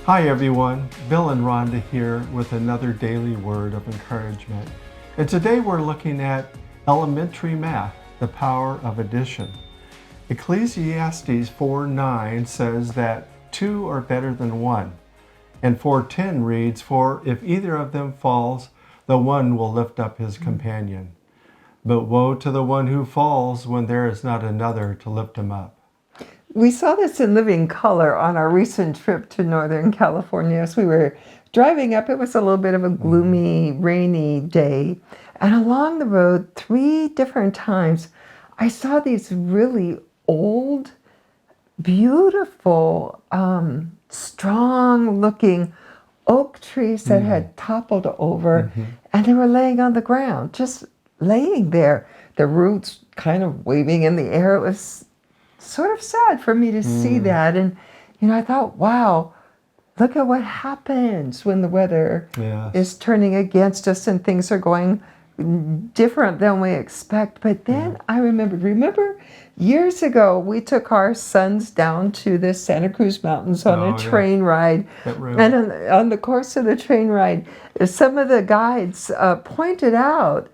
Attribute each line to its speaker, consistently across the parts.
Speaker 1: Hi everyone, Bill and Rhonda here with another daily word of encouragement. And today we're looking at elementary math, the power of addition. Ecclesiastes 4:9 says that two are better than one. And 4:10 reads, "For if either of them falls, the one will lift up his companion. But woe to the one who falls when there is not another to lift him up."
Speaker 2: We saw this in living color on our recent trip to Northern California. As we were driving up, it was a little bit of a gloomy, rainy day. And along the road, 3 different times, I saw these really old, beautiful, strong-looking oak trees that had toppled over, and they were laying on the ground, just laying there. The roots kind of waving in the air. It was sort of sad for me to see that. And, I thought, wow, look at what happens when the weather is turning against us and things are going different than we expect. But then I remember years ago, we took our sons down to the Santa Cruz Mountains on a train ride. And on the course of the train ride, some of the guides pointed out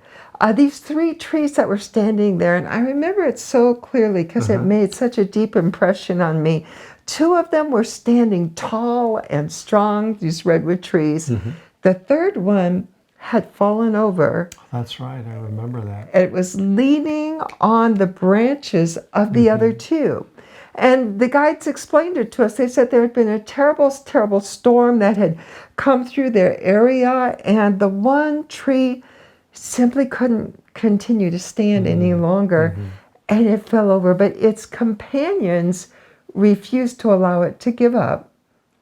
Speaker 2: these 3 trees that were standing there, and I remember it so clearly because it made such a deep impression on me. 2 of them were standing tall and strong, these redwood trees. The third one had fallen over.
Speaker 1: That's right, I remember that.
Speaker 2: It was leaning on the branches of the other 2. And the guides explained it to us. They said there had been a terrible, terrible storm that had come through their area, and the one tree simply couldn't continue to stand any longer, and it fell over. But its companions refused to allow it to give up.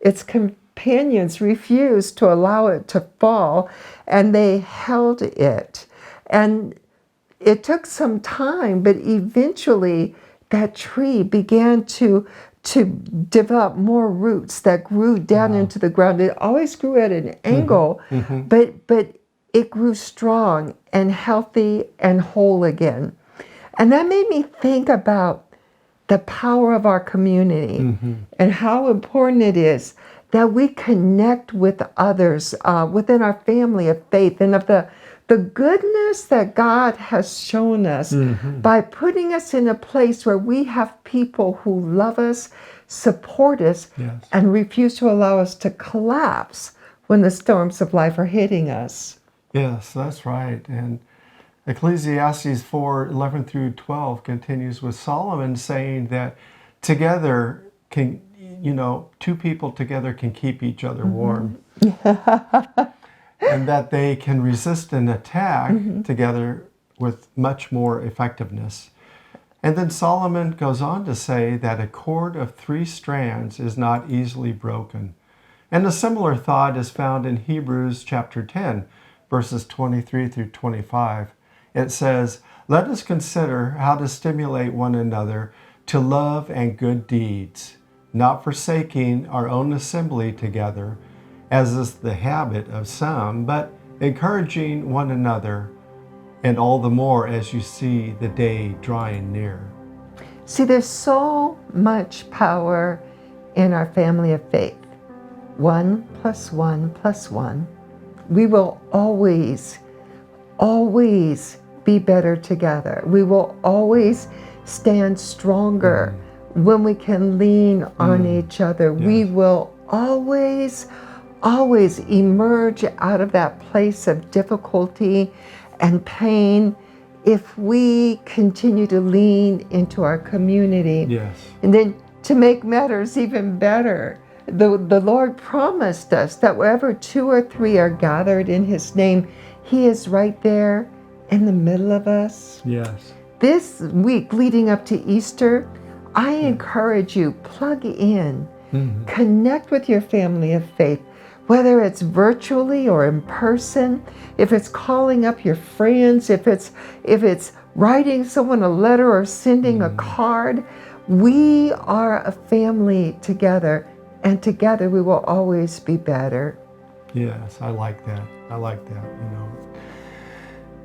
Speaker 2: Its companions refused to allow it to fall, and they held it. And it took some time, but eventually that tree began to develop more roots that grew down into the ground. It always grew at an angle, but it grew strong and healthy and whole again. And that made me think about the power of our community and how important it is that we connect with others within our family of faith, and of the goodness that God has shown us by putting us in a place where we have people who love us, support us, and refuse to allow us to collapse when the storms of life are hitting us.
Speaker 1: Yes, that's right. And Ecclesiastes 4:11 through 12 continues with Solomon saying that together can, 2 people together can keep each other warm. And that they can resist an attack together with much more effectiveness. And then Solomon goes on to say that a cord of 3 strands is not easily broken. And a similar thought is found in Hebrews chapter 10, verses 23 through 25. It says, "Let us consider how to stimulate one another to love and good deeds, not forsaking our own assembly together, as is the habit of some, but encouraging one another, and all the more as you see the day drawing near."
Speaker 2: See, there's so much power in our family of faith. 1 + 1 + 1. We will always be better together. We will always stand stronger when we can lean on each other. We will always emerge out of that place of difficulty and pain if we continue to lean into our community.
Speaker 1: Yes.
Speaker 2: And then to make matters even better, the Lord promised us that wherever 2 or 3 are gathered in His name, He is right there in the middle of us.
Speaker 1: Yes.
Speaker 2: This week leading up to Easter, I encourage you, plug in, connect with your family of faith, whether it's virtually or in person, if it's calling up your friends, if it's writing someone a letter or sending a card. We are a family together, and together we will always be better.
Speaker 1: Yes, I like that.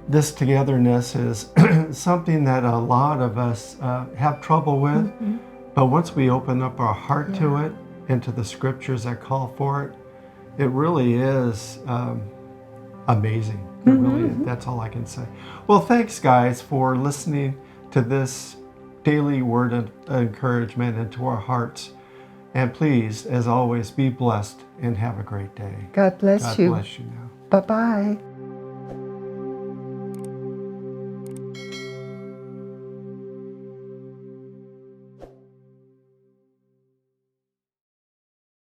Speaker 1: This togetherness is something that a lot of us have trouble with, but once we open up our heart to it, into the scriptures that call for it, it really is amazing. It really is. That's all I can say. Well, thanks, guys, for listening to this daily word of encouragement into our hearts. And please, as always, be blessed and have a great day.
Speaker 2: God bless
Speaker 1: God
Speaker 2: you.
Speaker 1: bless you now.
Speaker 2: Bye-bye.